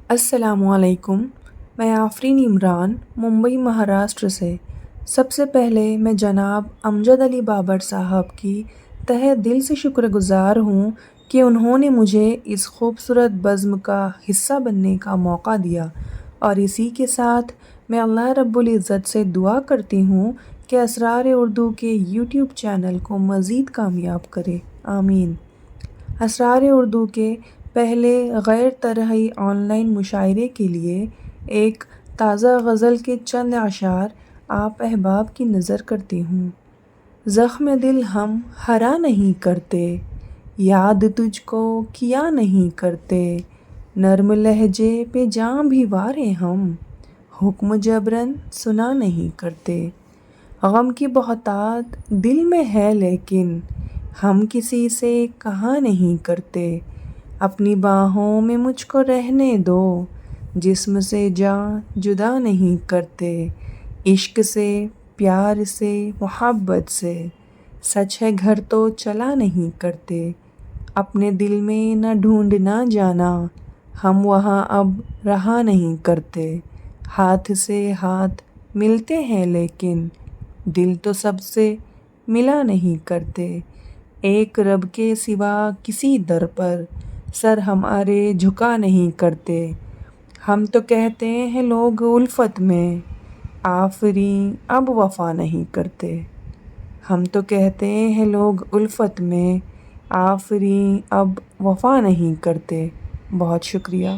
السلام علیکم۔ میں آفرین عمران ممبئی مہاراشٹر سے۔ سب سے پہلے میں جناب امجد علی بابر صاحب کی تہہ دل سے شکر گزار ہوں کہ انہوں نے مجھے اس خوبصورت بزم کا حصہ بننے کا موقع دیا، اور اسی کے ساتھ میں اللہ رب العزت سے دعا کرتی ہوں کہ اسرار اردو کے یوٹیوب چینل کو مزید کامیاب کرے، آمین۔ اسرار اردو کے پہلے غیر طرحی آن لائن مشاعرے کے لیے ایک تازہ غزل کے چند اشعار آپ احباب کی نذر کرتی ہوں۔ زخم دل ہم ہرا نہیں کرتے، یاد تجھ کو کیا نہیں کرتے، نرم لہجے پہ جاں بھی وارے ہم، حکم جبراً سنا نہیں کرتے۔ غم کی بہتات دل میں ہے لیکن ہم کسی سے کہا نہیں کرتے، اپنی باہوں میں مجھ کو رہنے دو، جسم سے جاں جدا نہیں کرتے، عشق سے پیار سے محبت سے، سچ ہے گھر تو چلا نہیں کرتے، اپنے دل میں نہ ڈھونڈنا جانا، ہم وہاں اب رہا نہیں کرتے، ہاتھ سے ہاتھ ملتے ہیں لیکن دل تو سب سے ملا نہیں کرتے، ایک رب کے سوا کسی در پر سر ہمارے جھکا نہیں کرتے، ہم تو کہتے ہیں لوگ الفت میں آفریں اب وفا نہیں کرتے، ہم تو کہتے ہیں لوگ الفت میں آفریں اب وفا نہیں کرتے۔ بہت شکریہ۔